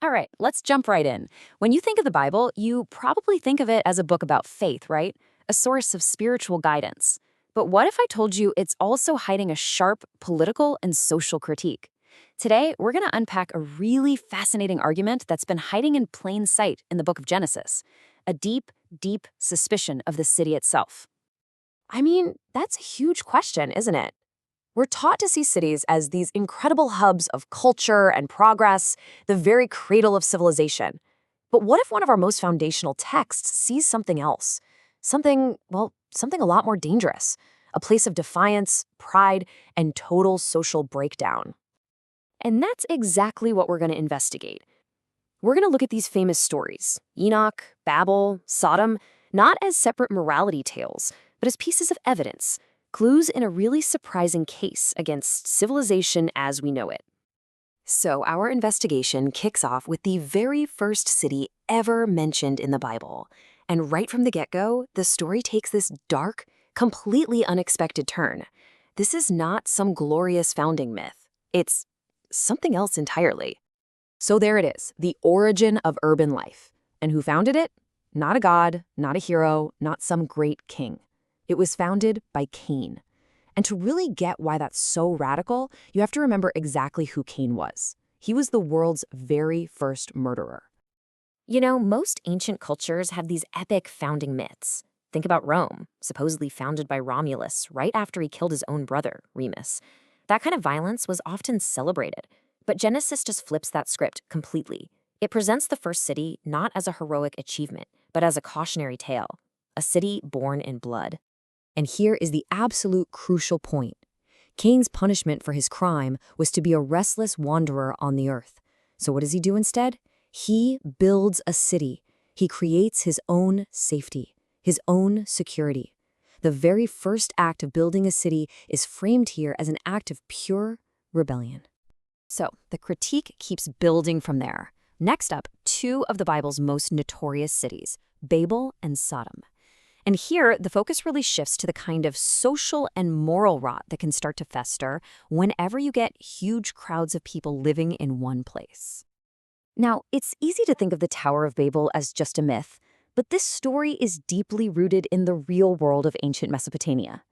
All right, let's jump right in. When you think of the Bible, you probably think of it as a book about faith, right? A source of spiritual guidance. But what if I told you it's also hiding a sharp political and social critique? Today, we're going to unpack a really fascinating argument that's been hiding in plain sight in the book of Genesis, a deep, deep suspicion of the city itself. I mean, that's a huge question, isn't it? We're taught to see cities as these incredible hubs of culture and progress, the very cradle of civilization. But what if one of our most foundational texts sees something else? Something a lot more dangerous. A place of defiance, pride, and total social breakdown. And that's exactly what we're going to investigate. We're going to look at these famous stories, Enoch, Babel, Sodom, not as separate morality tales, but as pieces of evidence, clues in a really surprising case against civilization as we know it. So, our investigation kicks off with the very first city ever mentioned in the Bible. And right from the get-go, the story takes this dark, completely unexpected turn. This is not some glorious founding myth. It's something else entirely. So there it is, the origin of urban life. And who founded it? Not a god, not a hero, not some great king. It was founded by Cain. And to really get why that's so radical, you have to remember exactly who Cain was. He was the world's very first murderer. You know, most ancient cultures have these epic founding myths. Think about Rome, supposedly founded by Romulus right after he killed his own brother, Remus. That kind of violence was often celebrated. But Genesis just flips that script completely. It presents the first city not as a heroic achievement, but as a cautionary tale, a city born in blood. And here is the absolute crucial point. Cain's punishment for his crime was to be a restless wanderer on the earth. So what does he do instead? He builds a city. He creates his own safety, his own security. The very first act of building a city is framed here as an act of pure rebellion. So the critique keeps building from there. Next up, two of the Bible's most notorious cities, Babel and Sodom. And here, the focus really shifts to the kind of social and moral rot that can start to fester whenever you get huge crowds of people living in one place. Now, it's easy to think of the Tower of Babel as just a myth, but this story is deeply rooted in the real world of ancient Mesopotamia.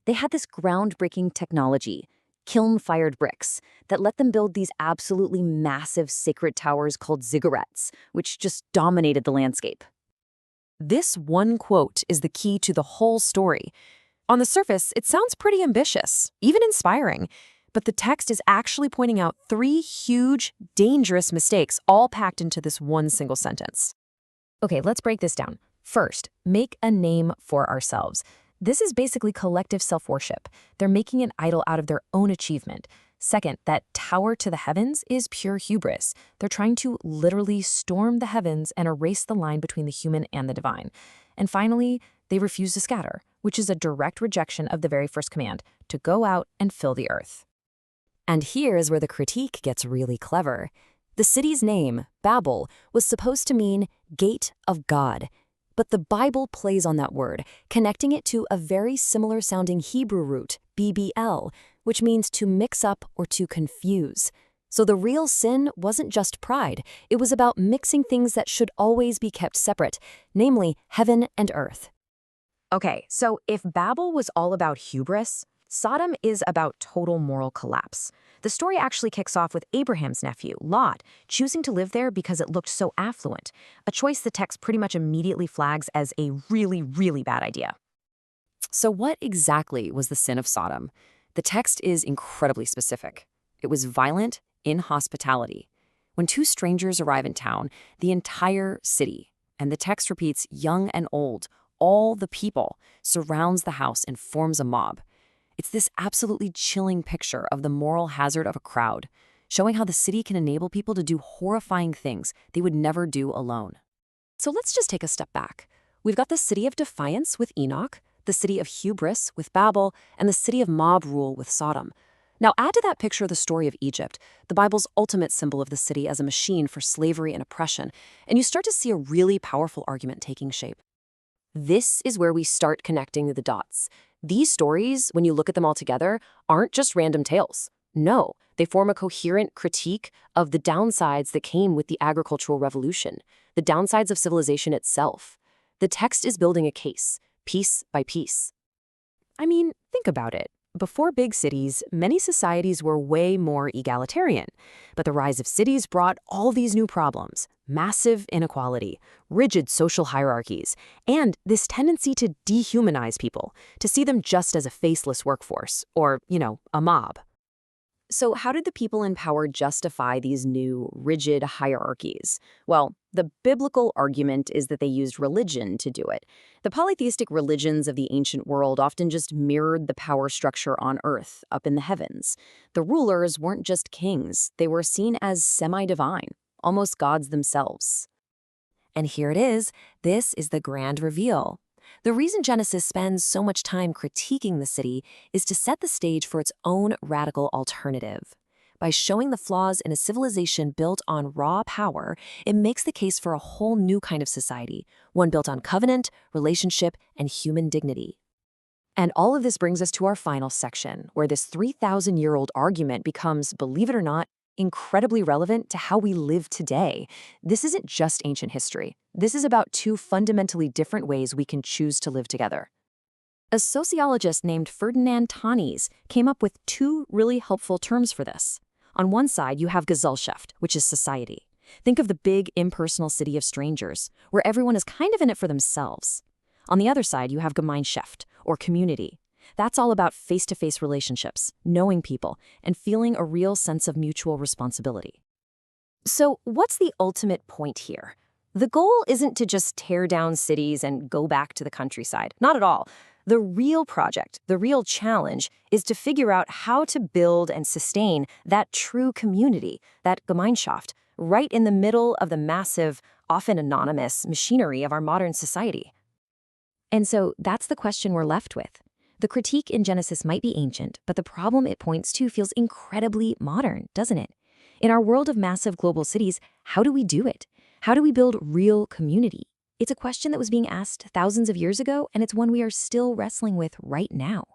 They had this groundbreaking technology, kiln-fired bricks, that let them build these absolutely massive sacred towers called ziggurats, which just dominated the landscape. This one quote is the key to the whole story. On the surface, it sounds pretty ambitious, even inspiring, but the text is actually pointing out three huge, dangerous mistakes all packed into this one single sentence. Okay, let's break this down. First, make a name for ourselves. This is basically collective self-worship. They're making an idol out of their own achievement. Second, that tower to the heavens is pure hubris. They're trying to literally storm the heavens and erase the line between the human and the divine. And finally, they refuse to scatter, which is a direct rejection of the very first command, to go out and fill the earth. And here is where the critique gets really clever. The city's name, Babel, was supposed to mean gate of God. But the Bible plays on that word, connecting it to a very similar sounding Hebrew root, BBL, which means to mix up or to confuse. So the real sin wasn't just pride. It was about mixing things that should always be kept separate, namely heaven and earth. Okay, so if Babel was all about hubris, Sodom is about total moral collapse. The story actually kicks off with Abraham's nephew, Lot, choosing to live there because it looked so affluent, a choice the text pretty much immediately flags as a really, really bad idea. So what exactly was the sin of Sodom? The text is incredibly specific. It was violent inhospitality. When two strangers arrive in town, the entire city, and the text repeats young and old, all the people, surrounds the house and forms a mob. It's this absolutely chilling picture of the moral hazard of a crowd, showing how the city can enable people to do horrifying things they would never do alone. So let's just take a step back. We've got the city of defiance with Enoch, the city of hubris with Babel, and the city of mob rule with Sodom. Now add to that picture the story of Egypt, the Bible's ultimate symbol of the city as a machine for slavery and oppression, and you start to see a really powerful argument taking shape. This is where we start connecting the dots. These stories, when you look at them all together, aren't just random tales. No, They form a coherent critique of the downsides that came with the agricultural revolution, the downsides of civilization itself. The text is building a case, piece by piece. I mean, think about it. Before big cities, many societies were way more egalitarian. But the rise of cities brought all these new problems: massive inequality, rigid social hierarchies, and this tendency to dehumanize people, to see them just as a faceless workforce, or, a mob. So, how did the people in power justify these new, rigid hierarchies? Well, the biblical argument is that they used religion to do it. The polytheistic religions of the ancient world often just mirrored the power structure on earth, up in the heavens. The rulers weren't just kings, they were seen as semi-divine, almost gods themselves. And here it is. This is the grand reveal. The reason Genesis spends so much time critiquing the city is to set the stage for its own radical alternative. By showing the flaws in a civilization built on raw power, it makes the case for a whole new kind of society, one built on covenant, relationship, and human dignity. And all of this brings us to our final section, where this 3,000-year-old argument becomes, believe it or not, incredibly relevant to how we live today. This isn't just ancient history. This is about two fundamentally different ways we can choose to live together. A sociologist named Ferdinand Tönnies came up with two really helpful terms for this. On one side, you have Gesellschaft, which is society. Think of the big, impersonal city of strangers, where everyone is kind of in it for themselves. On the other side, you have Gemeinschaft, or community. That's all about face-to-face relationships, knowing people, and feeling a real sense of mutual responsibility. So, what's the ultimate point here? The goal isn't to just tear down cities and go back to the countryside. Not at all. The real project, the real challenge, is to figure out how to build and sustain that true community, that Gemeinschaft, right in the middle of the massive, often anonymous machinery of our modern society. And so that's the question we're left with. The critique in Genesis might be ancient, but the problem it points to feels incredibly modern, doesn't it? In our world of massive global cities, how do we do it? How do we build real community? It's a question that was being asked thousands of years ago, and it's one we are still wrestling with right now.